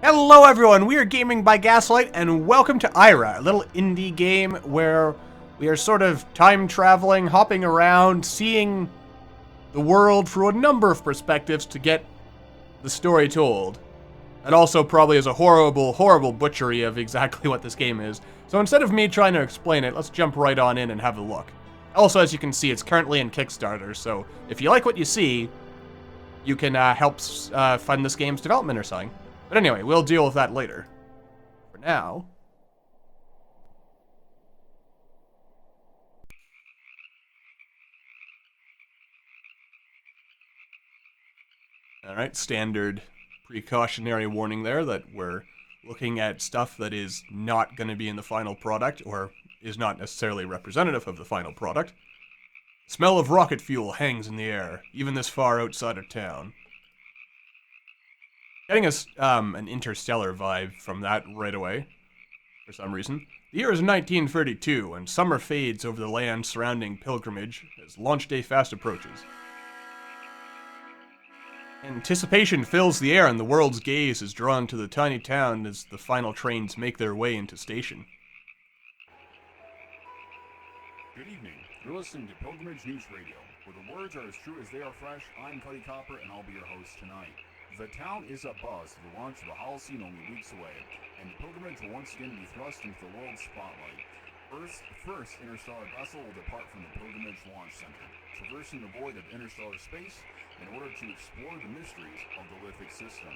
Hello everyone, we are Gaming by Gaslight, and welcome to Ira, a little indie game where we are sort of time traveling, hopping around, seeing the world through a number of perspectives to get the story told. And also probably is a horrible, horrible butchery of exactly what this game is. So instead of me trying to explain it, let's jump right on in and have a look. Also, as you can see, it's currently in Kickstarter, so if you like what you see, you can help fund this game's development or something. But anyway, we'll deal with that later. For now... Alright, standard precautionary warning there that we're looking at stuff that is not going to be in the final product, or is not necessarily representative of the final product. The smell of rocket fuel hangs in the air, even this far outside of town. Getting us an interstellar vibe from that right away, for some reason. The year is 1932, and summer fades over the land surrounding Pilgrimage as launch day fast approaches. Anticipation fills the air, and the world's gaze is drawn to the tiny town as the final trains make their way into station. Good evening. You're listening to Pilgrimage News Radio, where the words are as true as they are fresh. I'm Cuddy Copper, and I'll be your host tonight. The town is abuzz with the launch of the Holocene only weeks away, and the Pilgrimage will once again be thrust into the world's spotlight. Earth's first interstellar vessel will depart from the Pilgrimage Launch Center, traversing the void of interstellar space in order to explore the mysteries of the lithic system.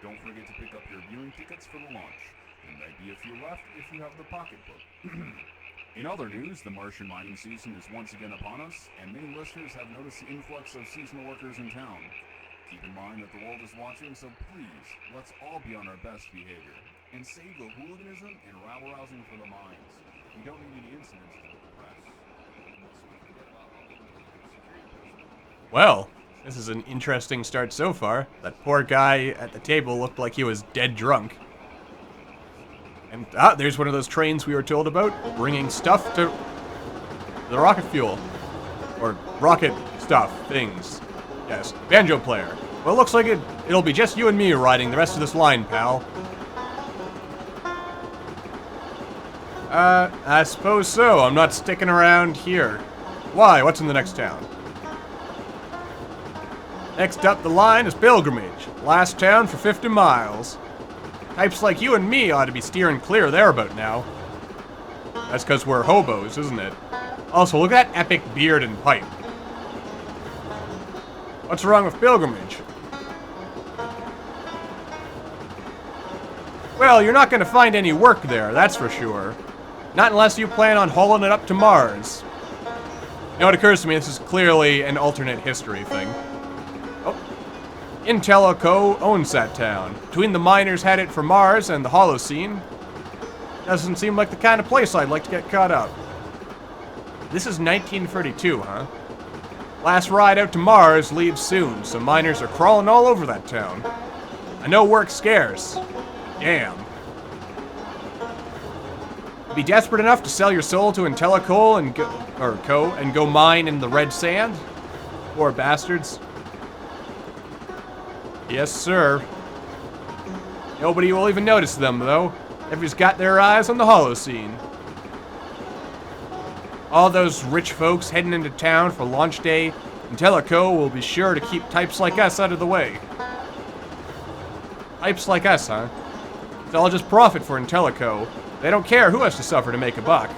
Don't forget to pick up your viewing tickets for the launch. There might be a few left if you have the pocketbook. In other news, the Martian mining season is once again upon us, and many listeners have noticed the influx of seasonal workers in town. Keep in mind that the world is watching, so please, let's all be on our best behavior, and save the hooliganism and rabble-rousing for the mines. We don't need any incidents to the press. Well, this is an interesting start so far. That poor guy at the table looked like he was dead drunk. And, there's one of those trains we were told about, bringing stuff to the rocket fuel. Or rocket stuff, things. Yes, banjo player. Well, it looks like it'll be just you and me riding the rest of this line, pal. I suppose so. I'm not sticking around here. Why? What's in the next town? Next up the line is Pilgrimage. Last town for 50 miles. Types like you and me ought to be steering clear there about now. That's because we're hobos, isn't it? Also, look at that epic beard and pipe. What's wrong with Pilgrimage? Well, you're not going to find any work there, that's for sure. Not unless you plan on hauling it up to Mars. You know, it occurs to me this is clearly an alternate history thing. Oh. Intellico owns that town. Between the miners headed for Mars and the Holocene, doesn't seem like the kind of place I'd like to get caught up. This is 1932, huh? Last ride out to Mars leaves soon, so miners are crawling all over that town. I know work's scarce. Damn. You'd be desperate enough to sell your soul to Intellico and go mine in the red sand? Poor bastards. Yes, sir. Nobody will even notice them, though. Everybody's got their eyes on the Holocene. All those rich folks heading into town for launch day, Intellico will be sure to keep types like us out of the way. Types like us, huh? It's all just profit for Intellico. They don't care who has to suffer to make a buck.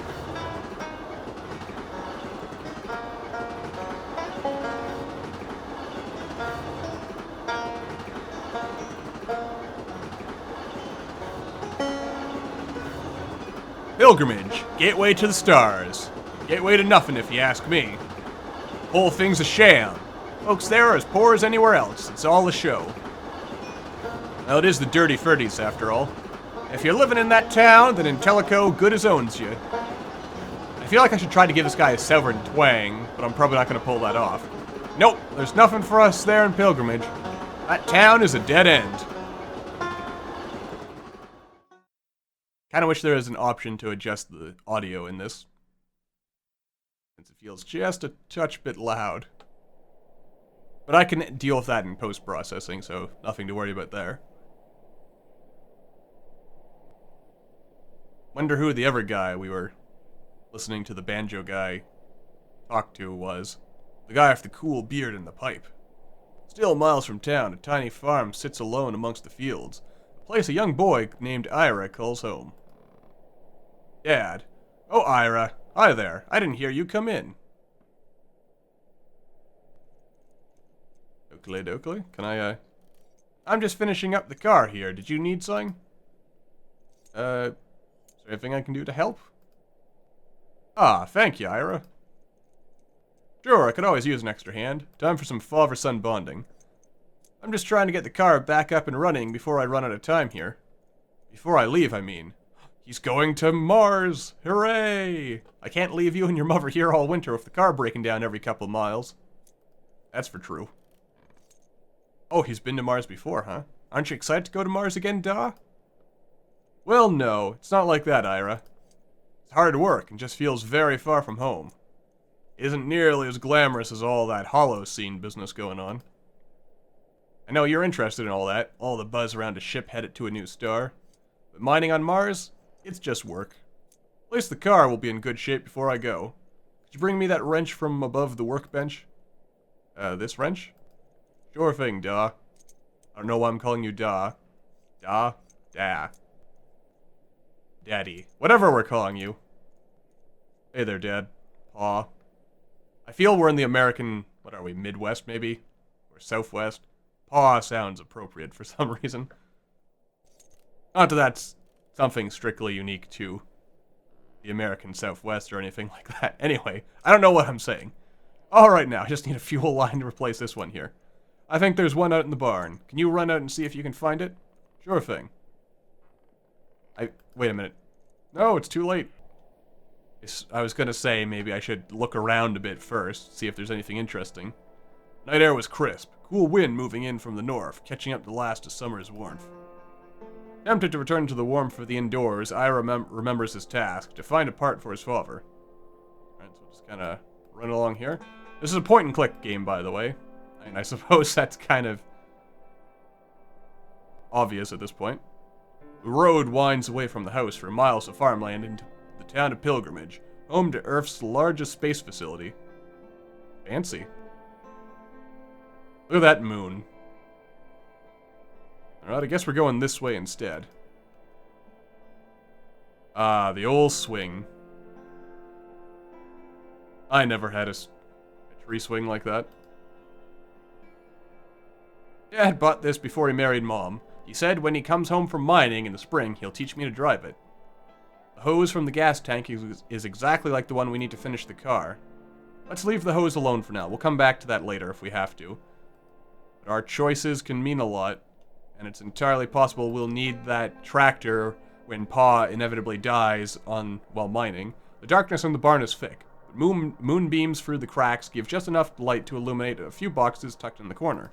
Pilgrimage, gateway to the stars. Gateway to nothing, if you ask me. Whole thing's a sham. Folks there are as poor as anywhere else. It's all a show. Well, it is the dirty furties, after all. If you're living in that town, then Intellico good as owns you. I feel like I should try to give this guy a southern twang, but I'm probably not going to pull that off. Nope, there's nothing for us there in Pilgrimage. That town is a dead end. Kind of wish there was an option to adjust the audio in this, since it feels just a touch bit loud. But I can deal with that in post-processing, so nothing to worry about there. Wonder who the other guy we were listening to the banjo guy talk to was. The guy with the cool beard and the pipe. Still miles from town, a tiny farm sits alone amongst the fields. A place a young boy named Ira calls home. Dad. Oh, Ira. Hi there. I didn't hear you come in. Oakley. Can I, I'm just finishing up the car here. Did you need something? Is there anything I can do to help? Ah, thank you, Ira. Sure, I could always use an extra hand. Time for some father-son bonding. I'm just trying to get the car back up and running before I run out of time here. Before I leave, I mean. He's going to Mars! Hooray! I can't leave you and your mother here all winter with the car breaking down every couple of miles. That's for true. Oh, he's been to Mars before, huh? Aren't you excited to go to Mars again, Da? Well, no. It's not like that, Ira. It's hard work and just feels very far from home. It isn't nearly as glamorous as all that hollow scene business going on. I know you're interested in all that, all the buzz around a ship headed to a new star. But mining on Mars, it's just work. At least the car will be in good shape before I go. Could you bring me that wrench from above the workbench? This wrench? Sure thing, Da. I don't know why I'm calling you Da. Da? Da. Daddy. Whatever we're calling you. Hey there, Dad. Pa. I feel we're in the American, what are we, Midwest maybe? Or Southwest? Pa sounds appropriate for some reason. Not that that's something strictly unique to the American Southwest or anything like that. Anyway, I don't know what I'm saying. Alright now, I just need a fuel line to replace this one here. I think there's one out in the barn. Can you run out and see if you can find it? Sure thing. Wait a minute. No, it's too late. I was gonna say maybe I should look around a bit first, see if there's anything interesting. Night air was crisp. Cool wind moving in from the north, catching up the last of summer's warmth. Tempted to return to the warmth of the indoors, Ira remembers his task, to find a part for his father. Alright, so we'll just kinda run along here. This is a point-and-click game, by the way. And I suppose that's kind of obvious at this point. The road winds away from the house for miles of farmland into the town of Pilgrimage, home to Earth's largest space facility. Fancy. Look at that moon. Alright, I guess we're going this way instead. Ah, the old swing. I never had a tree swing like that. Dad bought this before he married Mom. He said when he comes home from mining in the spring, he'll teach me to drive it. The hose from the gas tank is exactly like the one we need to finish the car. Let's leave the hose alone for now. We'll come back to that later if we have to. But our choices can mean a lot, and it's entirely possible we'll need that tractor when Pa inevitably dies while mining. The darkness in the barn is thick, but moonbeams through the cracks give just enough light to illuminate a few boxes tucked in the corner.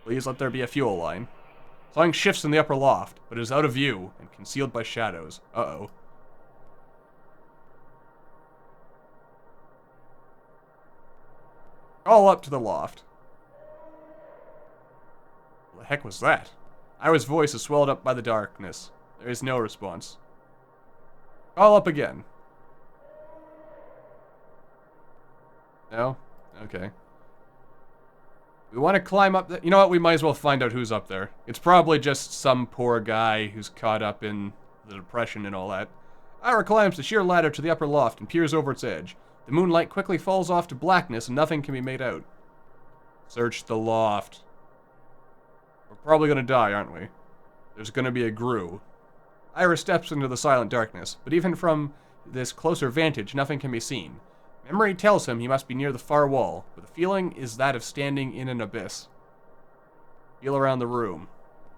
Please let there be a fuel line. Something shifts in the upper loft, but is out of view and concealed by shadows. Uh-oh. All up to the loft. What the heck was that? Ira's voice is swelled up by the darkness. There is no response. All up again. No? Okay. We want to climb up you know what, we might as well find out who's up there. It's probably just some poor guy who's caught up in the depression and all that. Ira climbs the sheer ladder to the upper loft and peers over its edge. The moonlight quickly falls off to blackness and nothing can be made out. Search the loft. We're probably gonna die, aren't we? There's gonna be a grue. Ira steps into the silent darkness, but even from this closer vantage, nothing can be seen. Memory tells him he must be near the far wall, but the feeling is that of standing in an abyss. Feel around the room.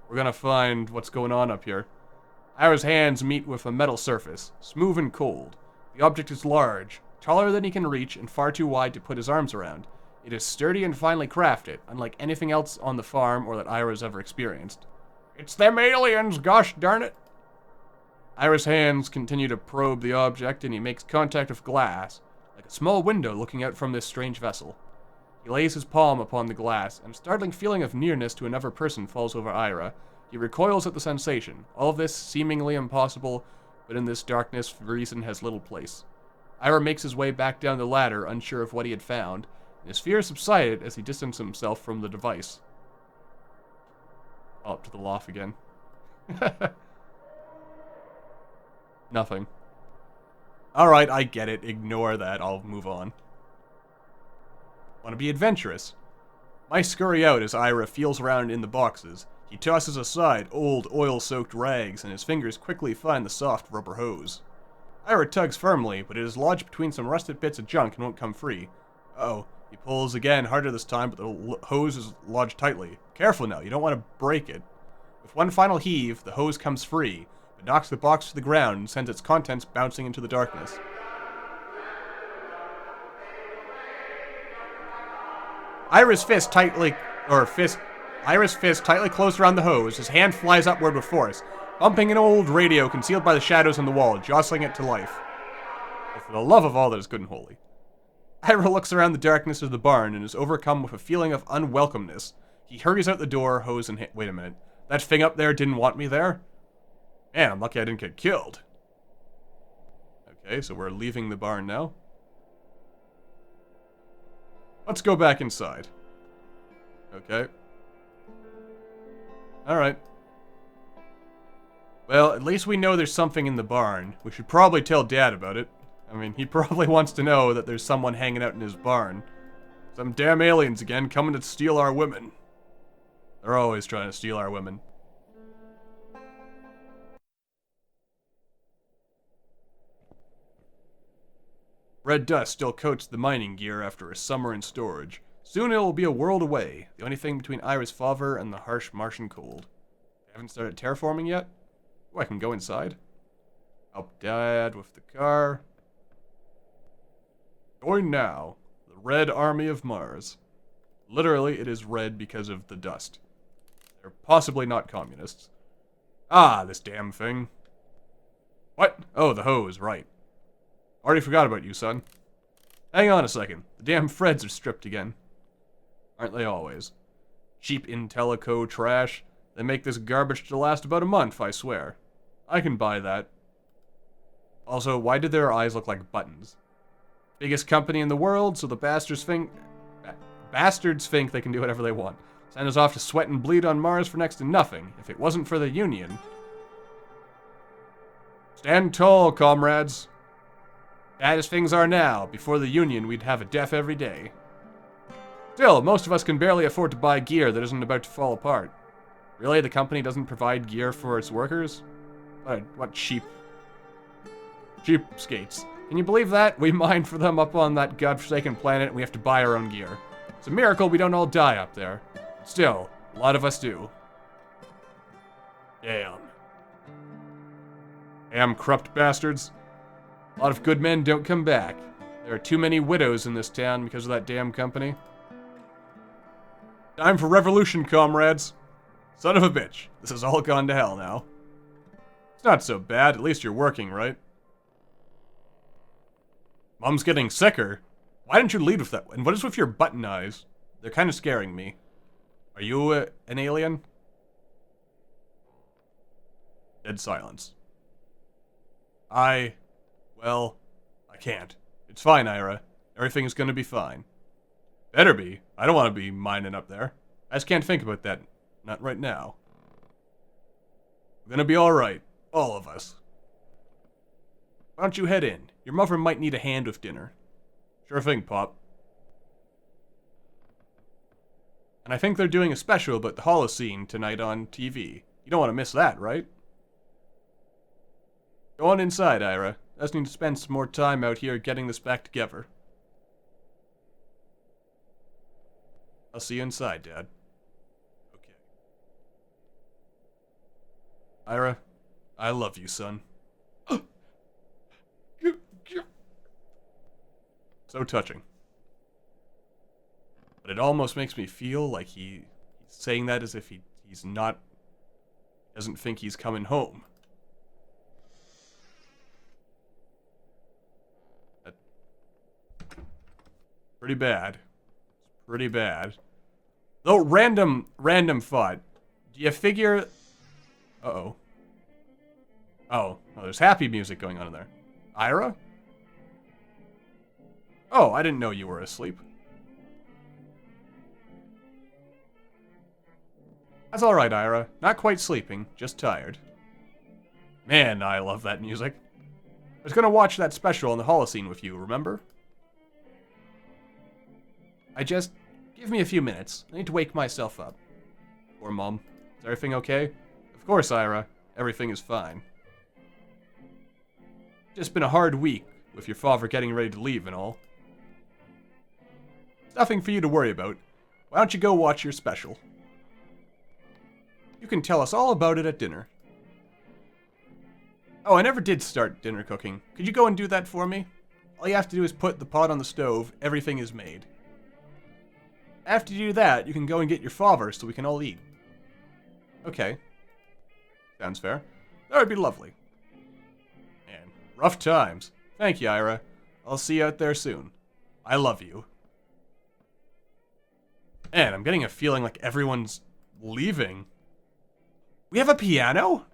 We're gonna find what's going on up here. Ira's hands meet with a metal surface, smooth and cold. The object is large, taller than he can reach, and far too wide to put his arms around. It is sturdy and finely crafted, unlike anything else on the farm or that Ira's ever experienced. It's them aliens, gosh darn it! Ira's hands continue to probe the object, and he makes contact with glass. Like a small window looking out from this strange vessel. He lays his palm upon the glass, and a startling feeling of nearness to another person falls over Ira. He recoils at the sensation, all of this seemingly impossible, but in this darkness, reason has little place. Ira makes his way back down the ladder, unsure of what he had found, and his fear subsided as he distanced himself from the device. Up to the loft again. Nothing. Alright, I get it. Ignore that. I'll move on. Want to be adventurous? Mice scurry out as Ira feels around in the boxes. He tosses aside old, oil-soaked rags, and his fingers quickly find the soft rubber hose. Ira tugs firmly, but it is lodged between some rusted bits of junk and won't come free. Uh-oh. He pulls again, harder this time, but the hose is lodged tightly. Careful now, you don't want to break it. With one final heave, the hose comes free, but knocks the box to the ground and sends its contents bouncing into the darkness. Ira's fist tightly closed around the hose. His hand flies upward with force, bumping an old radio concealed by the shadows on the wall, jostling it to life. But for the love of all that is good and holy. Ira looks around the darkness of the barn and is overcome with a feeling of unwelcomeness. He hurries out the door, hose in hand. Wait a minute. That thing up there didn't want me there? Man, I'm lucky I didn't get killed. Okay, so we're leaving the barn now. Let's go back inside. Okay. Alright. Well, at least we know there's something in the barn. We should probably tell Dad about it. I mean, he probably wants to know that there's someone hanging out in his barn. Some damn aliens again coming to steal our women. They're always trying to steal our women. Red dust still coats the mining gear after a summer in storage. Soon it will be a world away, the only thing between Ira's father and the harsh Martian cold. I haven't started terraforming yet? Oh, I can go inside. Help Dad with the car. Join now, the Red Army of Mars. Literally, it is red because of the dust. They're possibly not communists. Ah, this damn thing. What? Oh, the hose, right. Already forgot about you, son. Hang on a second. The damn threads are stripped again. Aren't they always? Cheap Intellico trash. They make this garbage to last about a month, I swear. I can buy that. Also, why did their eyes look like buttons? Biggest company in the world, so the bastards think they can do whatever they want. Send us off to sweat and bleed on Mars for next to nothing. If it wasn't for the Union... Stand tall, comrades. Bad as things are now, before the Union we'd have a death every day. Still, most of us can barely afford to buy gear that isn't about to fall apart. Really, the company doesn't provide gear for its workers? What cheap skates. Can you believe that? We mine for them up on that godforsaken planet and we have to buy our own gear. It's a miracle we don't all die up there. Still, a lot of us do. Damn. Damn corrupt bastards. A lot of good men don't come back. There are too many widows in this town because of that damn company. Time for revolution, comrades. Son of a bitch. This has all gone to hell now. It's not so bad. At least you're working, right? Mom's getting sicker. Why didn't you lead with that? And what is with your button eyes? They're kind of scaring me. Are you an alien? Dead silence. Well, I can't. It's fine, Ira. Everything is gonna be fine. Better be. I don't want to be mining up there. I just can't think about that. Not right now. We're gonna be alright. All of us. Why don't you head in? Your mother might need a hand with dinner. Sure thing, Pop. And I think they're doing a special about the Holocene tonight on TV. You don't want to miss that, right? Go on inside, Ira. I just need to spend some more time out here getting this back together. I'll see you inside, Dad. Okay. Ira, I love you, son. So touching. But it almost makes me feel like he's saying that as if he's not... doesn't think he's coming home. Pretty bad. Pretty bad. Though, random thought. Do you figure... Uh-oh. Oh, there's happy music going on in there. Ira? Oh, I didn't know you were asleep. That's alright, Ira. Not quite sleeping, just tired. Man, I love that music. I was gonna watch that special on the Holocene with you, remember? Give me a few minutes. I need to wake myself up. Poor Mom. Is everything okay? Of course, Ira. Everything is fine. Just been a hard week, with your father getting ready to leave and all. Nothing for you to worry about. Why don't you go watch your special? You can tell us all about it at dinner. Oh, I never did start dinner cooking. Could you go and do that for me? All you have to do is put the pot on the stove. Everything is made. After you do that, you can go and get your father so we can all eat. Okay. Sounds fair. That would be lovely. Man, rough times. Thank you, Ira. I'll see you out there soon. I love you. Man, I'm getting a feeling like everyone's leaving. We have a piano?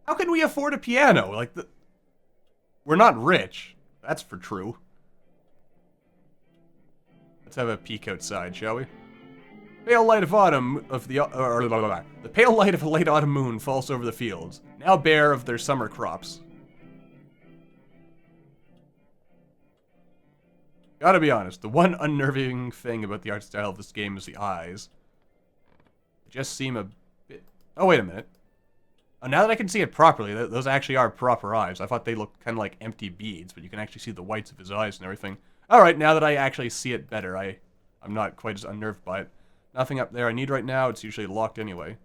How can we afford a piano? We're not rich. That's for true. Let's have a peek outside, shall we? Pale light of autumn of the pale light of a late autumn moon falls over the fields, now bare of their summer crops. Gotta be honest, the one unnerving thing about the art style of this game is the eyes. They just seem a bit... Oh, wait a minute. Oh, now that I can see it properly, those actually are proper eyes. I thought they looked kind of like empty beads, but you can actually see the whites of his eyes and everything. Alright, now that I actually see it better, I'm not quite as unnerved by it. Nothing up there I need right now, it's usually locked anyway.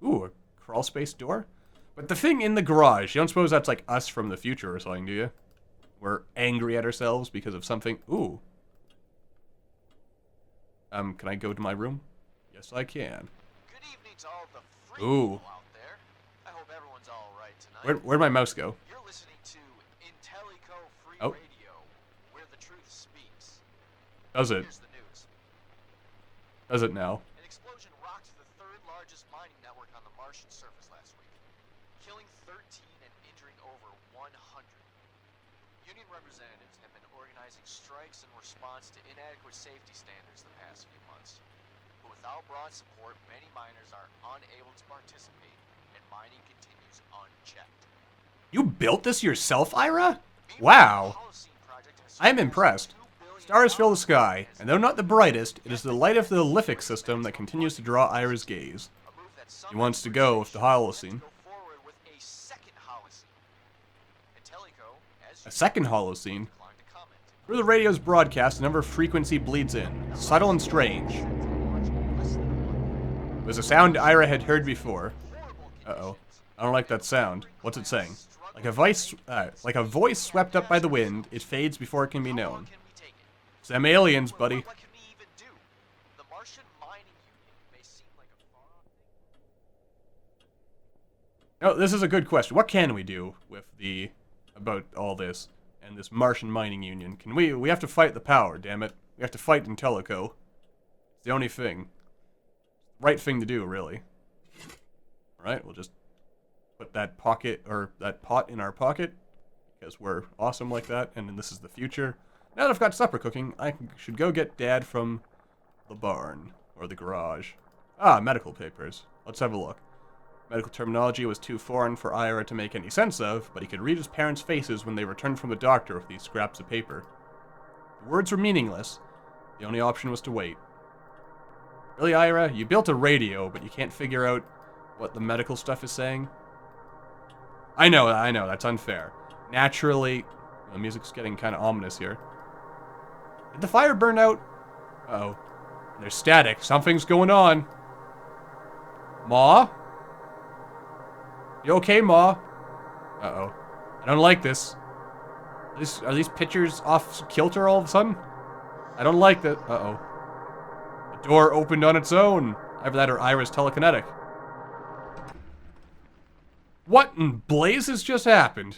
Ooh, a crawl space door? But the thing in the garage, you don't suppose that's like us from the future or something, do you? We're angry at ourselves because of something. Ooh. Can I go to my room? Yes, I can. Good evening to all the free people out there. I hope everyone's all right tonight. Where'd my mouse go? You're listening to Intellico Free Oh. Radio, where the truth speaks. Does it? Here's the news. Does it now? An explosion rocked the third largest mining network on the Martian surface last week, killing 13 and injuring over 100. Union representatives have been organizing strikes in response to inadequate safety standards the past few months. But without broad support, many miners are unable to participate, and mining continues unchecked. You built this yourself, Ira? Wow. I am impressed. Stars fill the sky, and though not the brightest, it is the light of the lithic system that continues to draw Ira's gaze. He wants to go with the Holocene. A second Holocene? Through the radio's broadcast, another frequency bleeds in, subtle and strange. It was a sound Ira had heard before. Uh-oh. I don't like that sound. What's it saying? Like a voice swept up by the wind, it fades before it can be known. It's them aliens, buddy. What can we even do? The Martian mining union may seem like a far off thing. Oh, this is a good question. What can we do with about all this and this Martian mining union? Can we have to fight the power, damn it. We have to fight Intellico. It's the only thing. Right thing to do, really. Alright, we'll just put that pot in our pocket, because we're awesome like that, and then this is the future. Now that I've got supper cooking, I should go get Dad from the barn, or the garage. Ah, medical papers. Let's have a look. Medical terminology was too foreign for Ira to make any sense of, but he could read his parents' faces when they returned from the doctor with these scraps of paper. The words were meaningless. The only option was to wait. Really, Ira? You built a radio, but you can't figure out what the medical stuff is saying? I know, that's unfair. Naturally... The music's getting kind of ominous here. Did the fire burn out? Uh-oh. There's static. Something's going on. Ma? You okay, Ma? Uh-oh. I don't like this. Are these pictures off kilter all of a sudden? I don't like that. Uh-oh. The door opened on its own. Either that or Ira's telekinetic. What in blazes just happened?